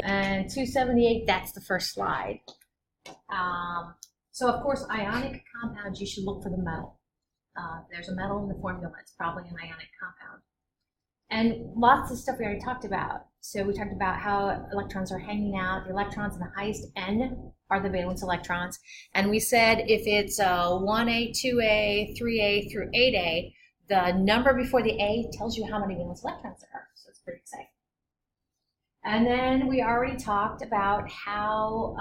And 278, that's the first slide. So of course, ionic compounds, you should look for the metal. There's a metal in the formula. It's probably an ionic compound. And lots of stuff we already talked about. So we talked about how electrons are hanging out. The electrons in the highest N are the valence electrons. And we said if it's 1A, 2A, 3A through 8A, the number before the A tells you how many valence electrons there are. So it's pretty exciting. And then we already talked about how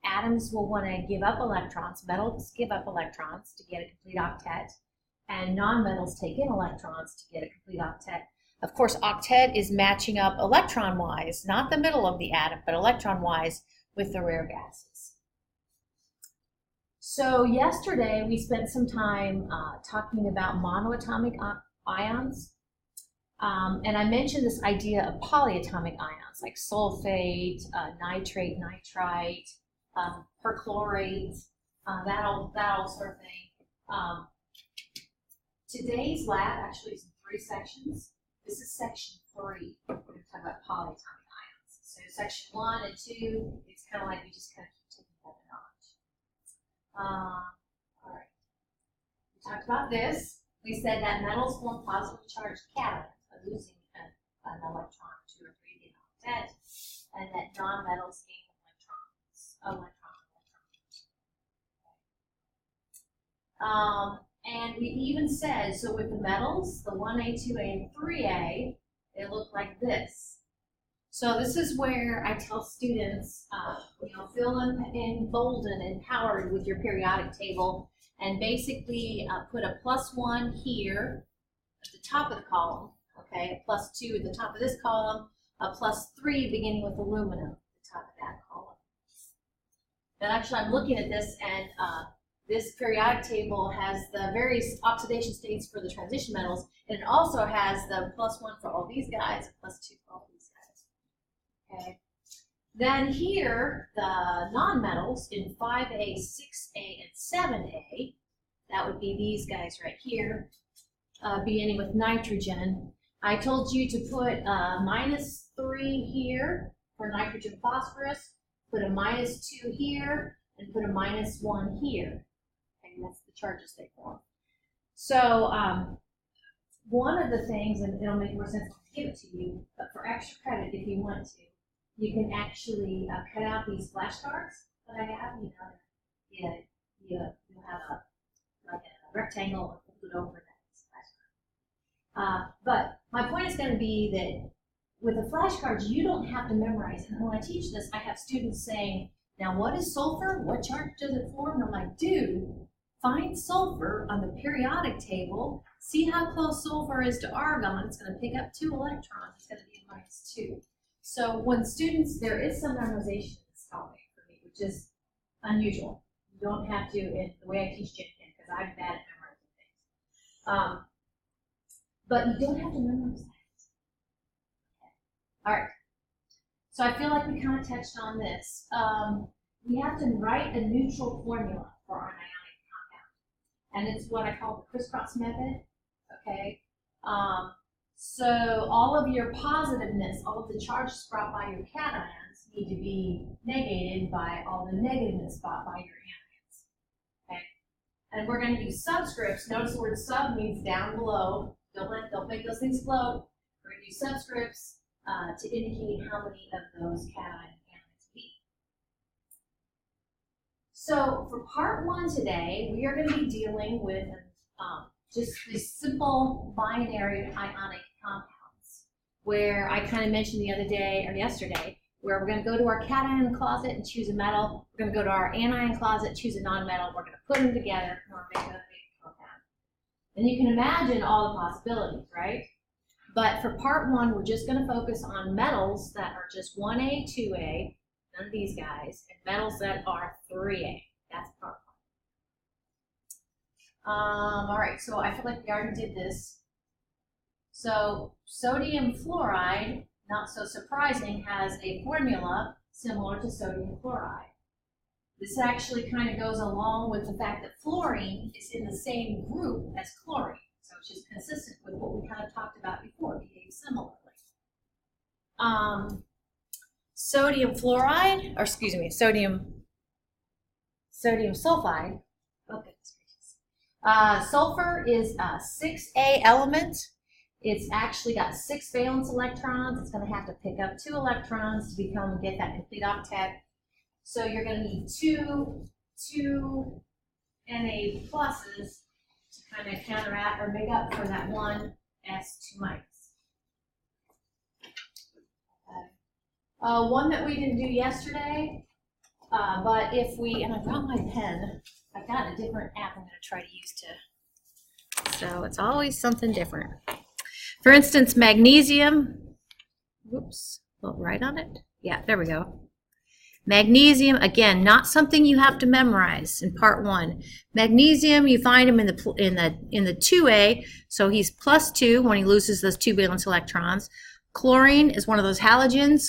atoms will want to give up electrons, metals give up electrons to get a complete octet, and nonmetals take in electrons to get a complete octet. Of course, octet is matching up electron-wise, not the middle of the atom, but electron-wise with the rare gases. So yesterday we spent some time talking about monoatomic ions. And I mentioned this idea of polyatomic ions like sulfate, nitrate, nitrite, perchlorate, that all sort of thing. Today's lab actually is in 3 sections. This is section 3. We're going to talk about polyatomic ions. So section 1 and 2, it's kind of like we just kind of keep taking that a notch. All right. We talked about this. We said that metals form positively charged cations, losing an electron, 2 or 3 in octet, and that nonmetals gain electrons. And we even said, so with the metals, the 1A, 2A, and 3A, they look like this. So this is where I tell students, fill in bold and empowered with your periodic table, and basically put a +1 here at the top of the column. Okay, a +2 at the top of this column, a +3 beginning with aluminum at the top of that column. And actually, I'm looking at this, and this periodic table has the various oxidation states for the transition metals, and it also has the +1 for all these guys, and +2 for all these guys. Okay. Then here, the nonmetals in 5A, 6A, and 7A, that would be these guys right here, beginning with nitrogen. I told you to put -3 here for nitrogen phosphorus, put a -2 here, and put a -1 here. Okay, that's the charges they form. So one of the things, and it'll make more sense to give it to you, but for extra credit, if you want to, you can actually cut out these flashcards that I have. You'll have a rectangle and put it over that. But my point is going to be that with the flashcards, you don't have to memorize. And when I teach this, I have students saying, now what is sulfur? What charge does it form? And I'm like, dude, find sulfur on the periodic table. See how close sulfur is to argon. It's going to pick up 2 electrons. It's going to be a -2. So when students, there is some memorization in this topic for me, which is unusual. You don't have to, in the way I teach Gen Chem, because I'm bad at memorizing things. But you don't have to memorize that. Okay. All right. So I feel like we kind of touched on this. We have to write a neutral formula for our ionic compound. And it's what I call the crisscross method. Okay. So all of your positiveness, all of the charges brought by your cations need to be negated by all the negativeness brought by your anions. Okay. And we're going to use subscripts. Notice the word sub means down below. Don't make those things float. We're going to use subscripts to indicate how many of those anions be. So for part 1 today, we are going to be dealing with just these simple binary ionic compounds, where I kind of mentioned the other day or yesterday, where we're going to go to our cation closet and choose a metal. We're going to go to our anion closet, choose a nonmetal. We're going to put them together and we're going to make a compound. And you can imagine all the possibilities, right? But for part 1, we're just going to focus on metals that are just 1A, 2A, none of these guys, and metals that are 3A. That's part 1. All right, so I feel like we already did this. So sodium fluoride, not so surprising, has a formula similar to sodium chloride. This actually kind of goes along with the fact that fluorine is in the same group as chlorine. So it's just consistent with what we kind of talked about before, behaves similarly. sodium fluoride, or excuse me, sodium sulfide. Oh, goodness gracious. Sulfur is a 6A element. It's actually got 6 valence electrons. It's going to have to pick up 2 electrons to get that complete octet. So you're going to need two Na pluses to kind of counteract or make up for that one S2 minus. One that we didn't do yesterday, but if we, and I brought my pen, I've got a different app I'm going to try to use so it's always something different. For instance, magnesium, whoops, right on it. Yeah, there we go. Magnesium, again, not something you have to memorize in part 1. Magnesium, you find him in the 2A, so he's +2 when he loses those 2 valence electrons. Chlorine is one of those halogens.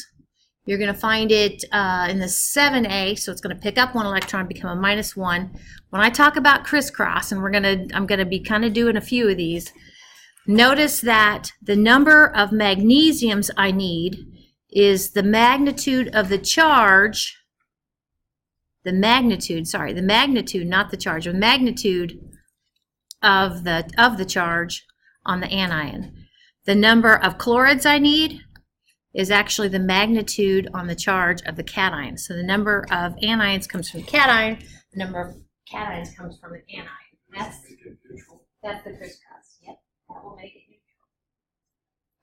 You're going to find it in the 7A, so it's going to pick up 1 electron, become a -1. When I talk about crisscross, and I'm going to be kind of doing a few of these, notice that the number of magnesiums I need is the magnitude of the charge, the magnitude, not the charge, the magnitude of the charge on the anion. The number of chlorides I need is actually the magnitude on the charge of the cation. So the number of anions comes from the cation, the number of cations comes from the anion. That's the crisscross. Yep, that will make it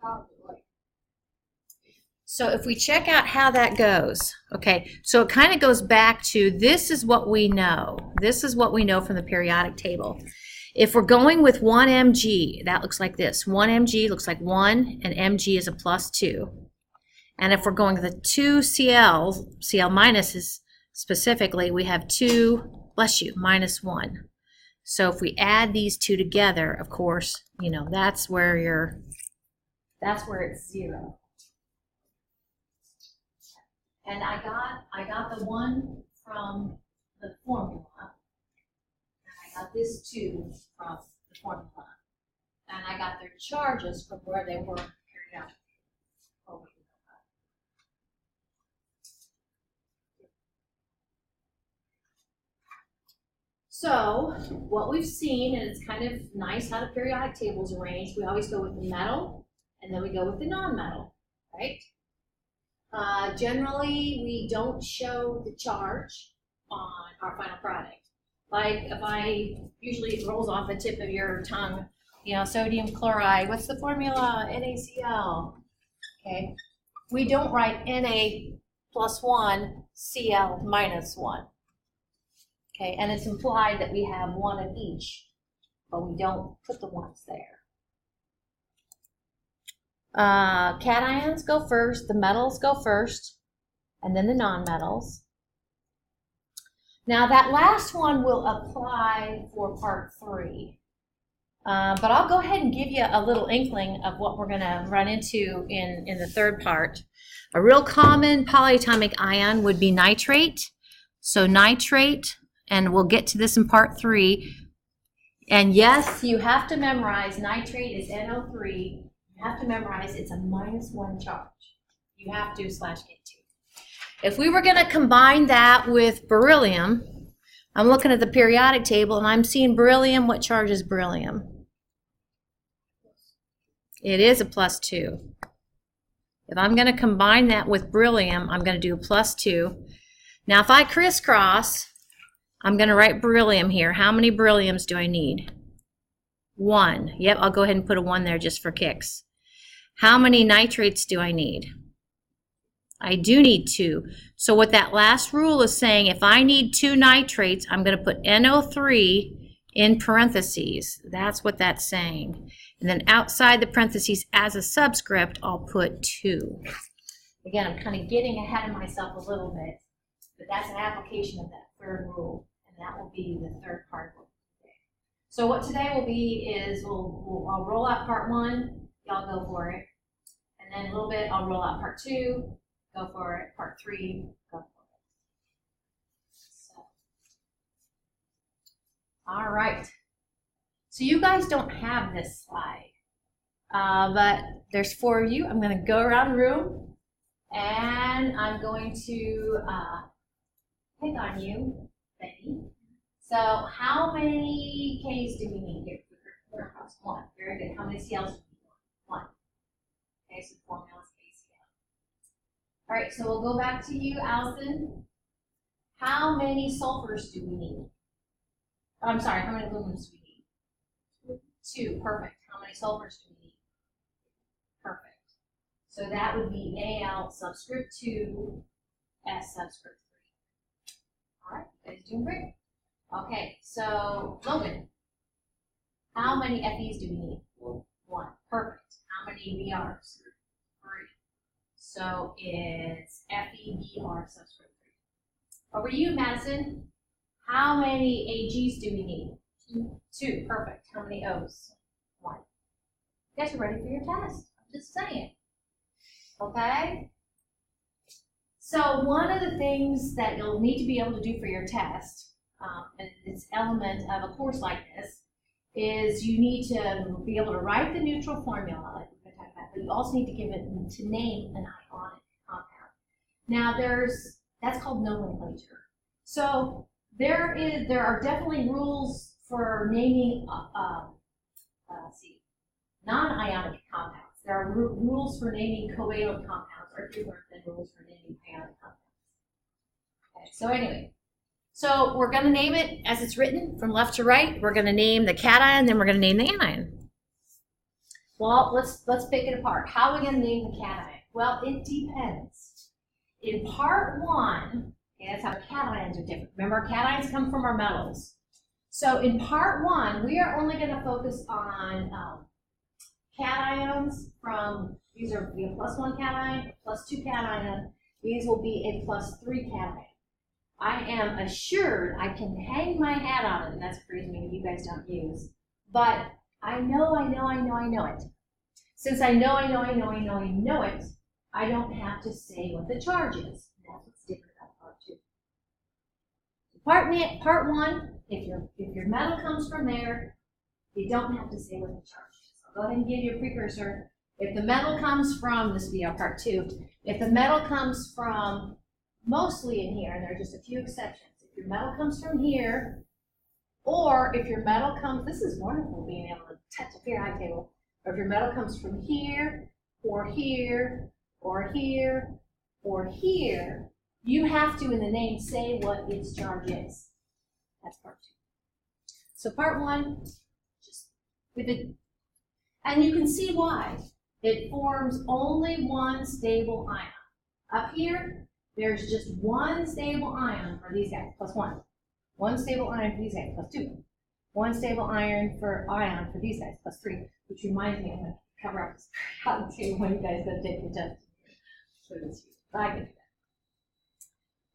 neutral. So if we check out how that goes, okay, so it kind of goes back to this is what we know. This is what we know from the periodic table. If we're going with 1 mg, that looks like this. 1 mg looks like 1, and mg is a +2. And if we're going with the 2 Cl minus specifically, we have 2, bless you, -1. So if we add these two together, of course, that's where it's 0. And I got the one from the formula, and I got this 2 from the formula, and I got their charges from where they were periodic. So what we've seen, and it's kind of nice how the periodic table is arranged, we always go with the metal, and then we go with the non-metal, right? Generally, we don't show the charge on our final product. Like usually it rolls off the tip of your tongue, sodium chloride. What's the formula? NaCl. Okay. We don't write Na +1, Cl -1. Okay, and it's implied that we have 1 of each, but we don't put the ones there. Cations go first, the metals go first, and then the nonmetals. Now that last one will apply for part 3, but I'll go ahead and give you a little inkling of what we're going to run into in the third part. A real common polyatomic ion would be nitrate. So nitrate, and we'll get to this in part 3. And yes, you have to memorize nitrate is NO3. You have to memorize it's a -1 charge. You have to /K2. If we were going to combine that with beryllium, I'm looking at the periodic table and I'm seeing beryllium. What charge is beryllium? It is a +2. If I'm going to combine that with beryllium, I'm going to do a +2. Now if I crisscross, I'm going to write beryllium here. How many berylliums do I need? 1. Yep, I'll go ahead and put a 1 there just for kicks. How many nitrates do I need? I do need 2. So what that last rule is saying, if I need 2 nitrates, I'm going to put NO3 in parentheses. That's what that's saying. And then outside the parentheses as a subscript, I'll put 2. Again, I'm kind of getting ahead of myself a little bit, but that's an application of that third rule, and that will be the third part of today. So what today will be is I'll roll out part 1, y'all go for it, and then a little bit I'll roll out part 2, go for it, part 3, go for it. So, all right. So you guys don't have this slide, but there's 4 of you. I'm going to go around the room, And I'm going to pick on you, Betty. So how many K's do we need here? One. Very good. How many CLs do we need? One. Okay, so the formula is KCl. All right, so we'll go back to you, Allison. How many sulfurs do we need? Oh, I'm sorry, how many aluminums do we need? 2. Perfect. How many sulfurs do we need? Perfect. So that would be Al subscript 2, S subscript 3. All right, you guys doing great. Okay, so Logan, how many FEs do we need? 1. Perfect. How many VRs? 3. So it's FeVR subscript 3. Over to you, Madison. How many AGs do we need? 2. Perfect. How many O's? 1. You guys are ready for your test. I'm just saying. Okay? So one of the things that you'll need to be able to do for your test, and this element of a course like this, is you need to be able to write the neutral formula, like we're going to talk about, but you also need to give it to name an ionic compound. Now that's called nomenclature. So there are definitely rules for naming non-ionic compounds. There are rules for naming covalent compounds, or different than rules for naming ionic compounds. Okay, so anyway, so we're going to name it as it's written from left to right. We're going to name the cation, then we're going to name the anion. Well, let's pick it apart. How are we going to name the cation? Well, it depends. In part 1, okay, that's how cations are different. Remember, cations come from our metals. So in part 1, we are only going to focus on cations from, these are be a +1 cation, +2 cation. These will be a +3 cation. I am assured I can hang my hat on it, and that's a phrase maybe you guys don't use, but I know it. Since I know it, I don't have to say what the charge is. That's what's different about part 2. Part 1, if your metal comes from there, you don't have to say what the charge is. I'll go ahead and give you a precursor. If the metal comes from, this will be our part 2, if the metal comes from mostly in here, and there are just a few exceptions, if your metal comes from here, or if your metal comes, this is wonderful being able to touch a periodic table, or if your metal comes from here, or here, or here, or here, you have to, in the name, say what its charge is. That's part 2. So part 1, just with it, and you can see why. It forms only one stable ion. Up here, there's just one stable ion for these guys, +1. One stable ion for these guys, +2. One stable ion for these guys, +3. Which reminds me, I'm going to cover up this periodic table when you guys go take the test. But I can do that.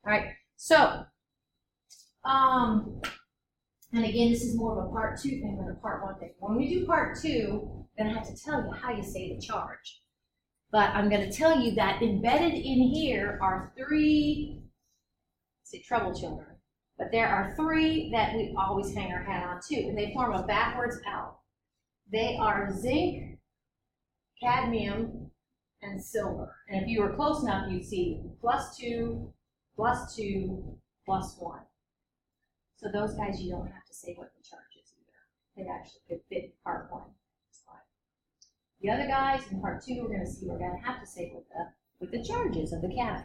All right, so, and again, this is more of a part 2 thing than a part 1 thing. When we do part 2, I'm going to have to tell you how you say the charge. But I'm going to tell you that embedded in here are 3, say trouble children, but there are 3 that we always hang our hat on too, and they form a backwards L. They are zinc, cadmium, and silver. And if you were close enough, you'd see +2, +2, +1. So those guys, you don't have to say what the charge is either. They actually could fit in part 1. The other guys in part 2, we're going to have to say what the charges of the cation.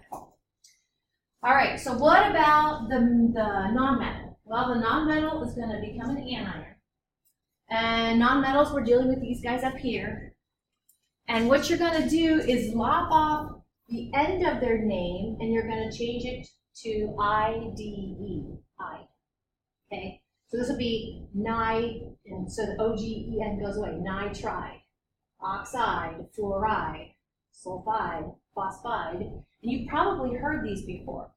All right, so what about the nonmetal? Well, the nonmetal is going to become an anion. And nonmetals, we're dealing with these guys up here. And what you're going to do is lop off the end of their name, and you're going to change it to IDE. Okay, so this will be and so the OGEN goes away, nitride. Oxide, fluoride, sulfide, phosphide, and you've probably heard these before.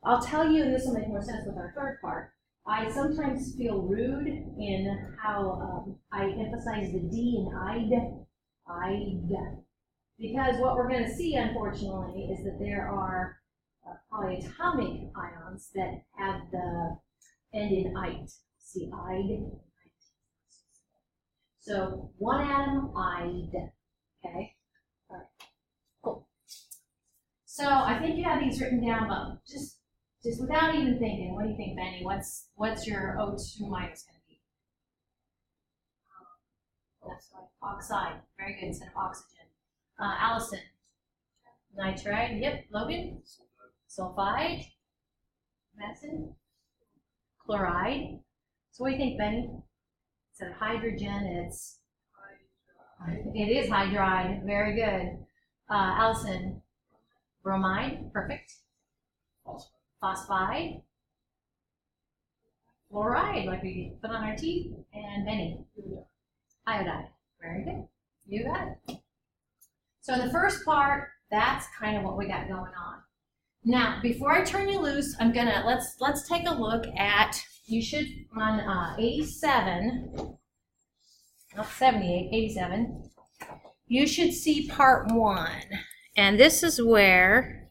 I'll tell you, and this will make more sense with our third part, I sometimes feel rude in how I emphasize the D in ide, because what we're going to see, unfortunately, is that there are polyatomic ions that have the end in ite. See, ide. So 1 atom, ide, okay? All right, cool. So I think you have these written down, but just without even thinking, what do you think, Benny? What's your O2 minus going to be? That's right, oxide. Very good, instead of oxygen. Allison. Nitride. Yep. Logan. Sulfide. Madison. Chloride. So what do you think, Benny? Instead of hydrogen, it is hydride. Very good. Allison. Bromide. Perfect. Phosphide. Fluoride, like we put on our teeth. And Benny. Iodide. Very good. You got it. So in the first part, that's kind of what we got going on. Now, before I turn you loose, I'm gonna let's take a look at, you should on 87, not 78, 87. You should see part 1, and this is where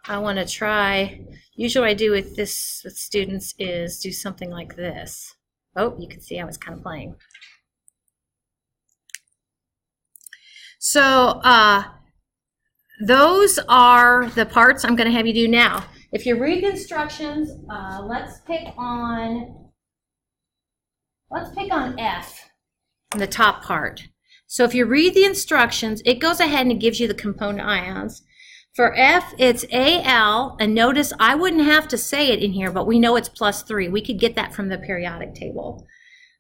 I want to try. Usually, what I do with this with students is do something like this. Oh, you can see I was kind of playing. So those are the parts I'm going to have you do now. If you read the instructions, let's pick on F in the top part. So if you read the instructions, it goes ahead and it gives you the component ions. For F, it's Al, and notice I wouldn't have to say it in here, but we know it's +3. We could get that from the periodic table.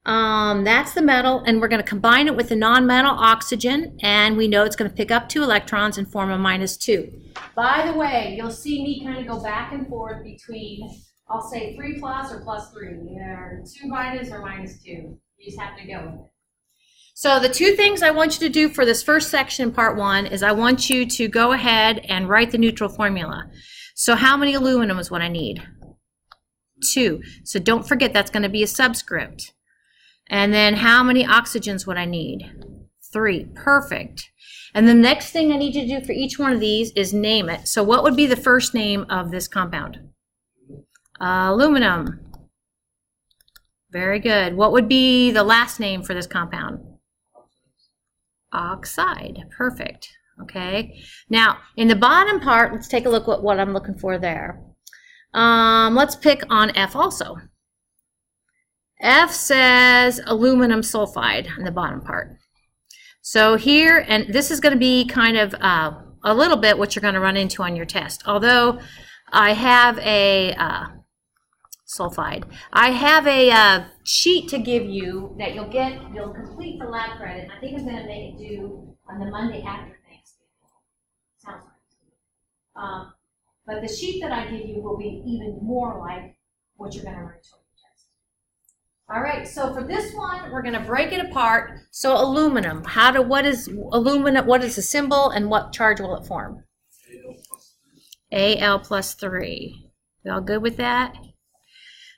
That's the metal, and we're going to combine it with the non-metal oxygen, and we know it's going to pick up 2 electrons and form a -2. By the way, you'll see me kind of go back and forth between, I'll say 3+ or +3, or 2- or -2. You just have to go with it. So the 2 things I want you to do for this first section in part 1 is I want you to go ahead and write the neutral formula. So how many aluminum is what I need? 2. So don't forget that's going to be a subscript. And then how many oxygens would I need? 3. Perfect. And the next thing I need you to do for each one of these is name it. So what would be the first name of this compound? Aluminum. Very good. What would be the last name for this compound? Oxide. Perfect. Okay. Now, in the bottom part, let's take a look at what I'm looking for there. Let's pick on F also. F says aluminum sulfide in the bottom part. So here, and this is going to be kind of a little bit what you're going to run into on your test. Although I have a sulfide. I have a sheet to give you that you'll complete the lab credit. I think I'm going to make it due on the Monday after Thanksgiving. Sounds right. But the sheet that I give you will be even more like what you're going to run into on your test. All right, so for this one, we're going to break it apart. So aluminum, what is aluminum, what is the symbol, and what charge will it form? Al +3. We all good with that?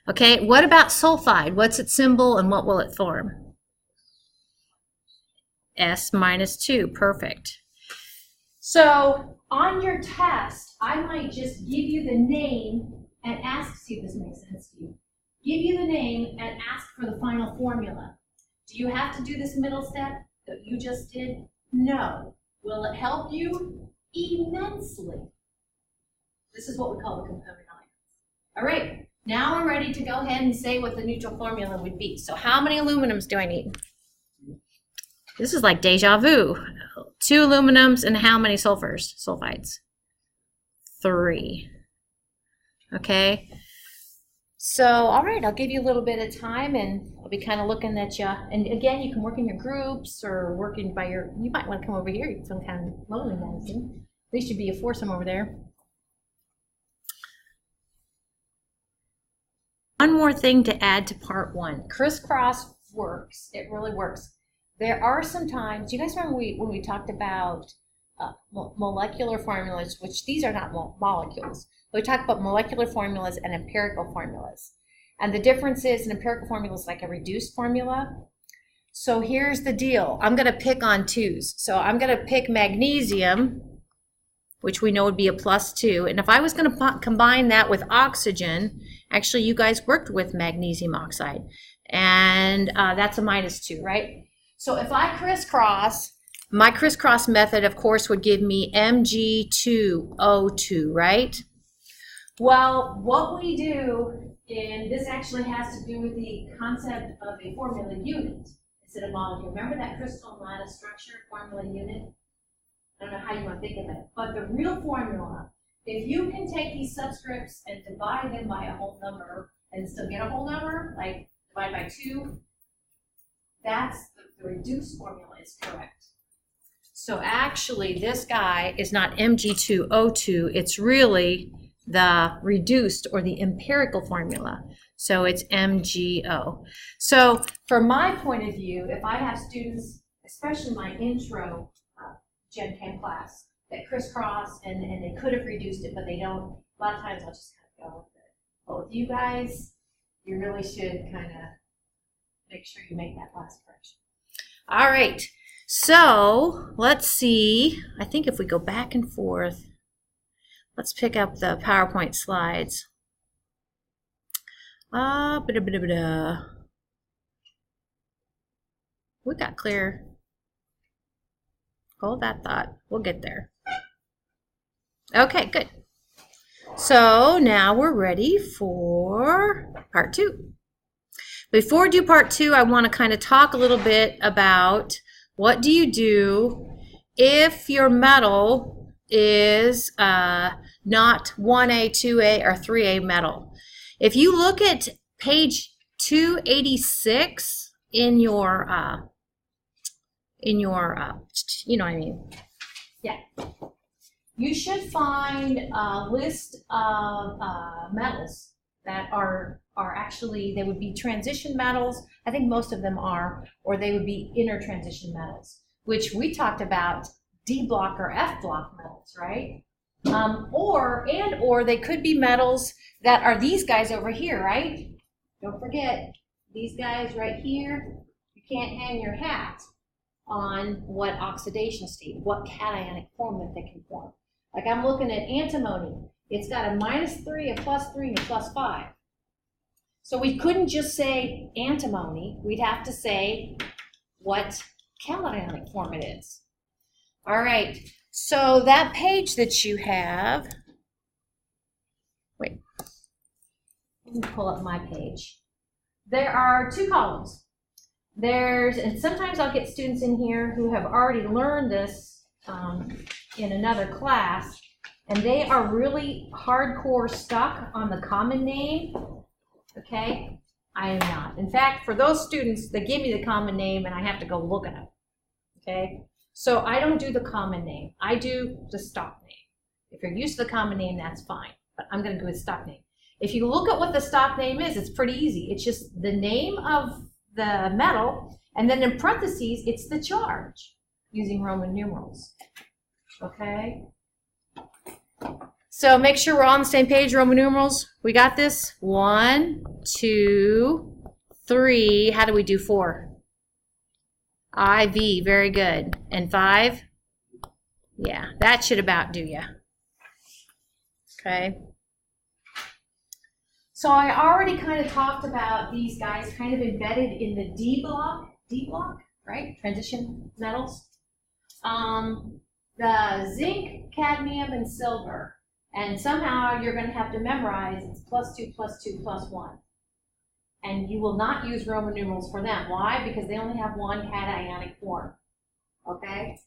Okay, what about sulfide? What's its symbol and what will it form? S -2, perfect. So on your test, I might just give you the name and ask, see if this makes sense to you. Give you the name and ask for the final formula. Do you have to do this middle step that you just did? No. Will it help you? Immensely. This is what we call the component ions. All right. Now we're ready to go ahead and say what the neutral formula would be. So how many aluminums do I need? This is like deja vu. 2 aluminums and how many sulfides? 3. Okay. So, all right, I'll give you a little bit of time and I'll be kind of looking at you. And again, you can work in your groups or working by you might want to come over here. You can some kind of lonely medicine. At least you'd be a foursome over there. One more thing to add to part 1. Crisscross works. It really works. There are some times, do you guys remember when we talked about molecular formulas, which these are not molecules. We talked about molecular formulas and empirical formulas. And the difference is an empirical formula is like a reduced formula. So here's the deal. I'm going to pick on 2s. So I'm going to pick magnesium, which we know would be a +2. And if I was going to combine that with oxygen, actually you guys worked with magnesium oxide, and that's a -2, right? So if I crisscross My crisscross method, of course, would give me Mg2O2, right? Well, what we do, and this actually has to do with the concept of a formula unit instead of molecule. Remember that crystal lattice structure, formula unit? I don't know how you want to think of it, but the real formula, if you can take these subscripts and divide them by a whole number and still get a whole number, like divide by 2, that's the reduced formula is correct. So actually, this guy is not Mg2O2, it's really the reduced or the empirical formula. So it's MgO. So from my point of view, if I have students, especially my intro Gen Chem class, that crisscross and they could have reduced it, but they don't, a lot of times I'll just kind of go with it. But with you guys, you really should kind of make sure you make that last correction. All right, so let's see. I think if we go back and forth, let's pick up the PowerPoint slides. We got clear. Hold that thought. We'll get there. Okay, good. So now we're ready for part 2. Before we do part 2, I want to kind of talk a little bit about what do you do if your metal is not 1A, 2A, or 3A metal. If you look at page 286 in your you know what I mean? Yeah. You should find a list of metals that are actually, they would be transition metals. I think most of them are, or they would be inner transition metals, which we talked about D block or F block metals, right? Or they could be metals that are these guys over here, right? Don't forget, these guys right here, you can't hang your hat on what oxidation state, what cationic form that they can form. Like I'm looking at antimony. It's got a -3, a +3, and a +5. So we couldn't just say antimony. We'd have to say what cationic form it is. All right, so that page that you have, wait, let me pull up my page. There are 2 columns. And sometimes I'll get students in here who have already learned this in another class, and they are really hardcore stuck on the common name, okay? I am not. In fact, for those students, they give me the common name and I have to go look at it, okay? So I don't do the common name. I do the stock name. If you're used to the common name, that's fine, but I'm gonna go with stock name. If you look at what the stock name is, it's pretty easy. It's just the name of the metal, and then in parentheses, it's the charge using Roman numerals, okay? So make sure we're on the same page, Roman numerals. We got this? 1, 2, 3. How do we do 4? IV, very good. And 5? Yeah, that should about do ya. Okay. So I already kind of talked about these guys kind of embedded in the D block, right? Transition metals. The zinc, cadmium, and silver. And somehow you're going to have to memorize it's +2, +2, +1. And you will not use Roman numerals for them. Why? Because they only have one cationic form. Okay?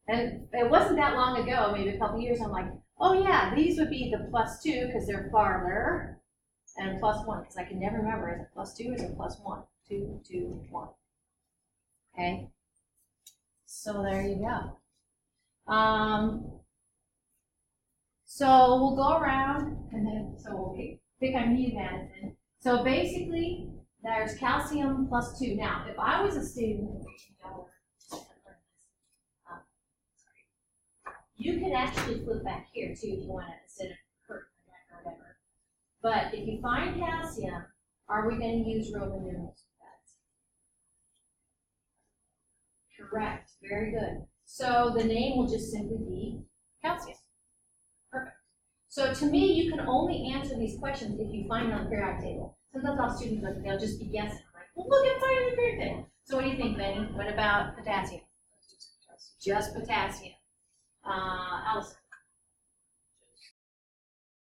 And it wasn't that long ago, maybe a couple years, I'm like, oh yeah, these would be the +2 because they're farther, and +1 because I can never remember, is it +2 or is it +1? 2, 2, 1. Okay? So there you go. So we'll go around, and then, so we'll pick on you, Madison. So basically, there's calcium +2. Now, if I was a student, you can actually flip back here too if you want to, instead of or whatever. But if you find calcium, are we going to use Roman numerals for that? Correct. Very good. So the name will just simply be calcium. Perfect. So to me, you can only answer these questions if you find it on the periodic table. Sometimes I'll students, they'll just be guessing. I'm like, well, look at the periodic table. So what do you think, Benny? What about potassium? just potassium. Allison?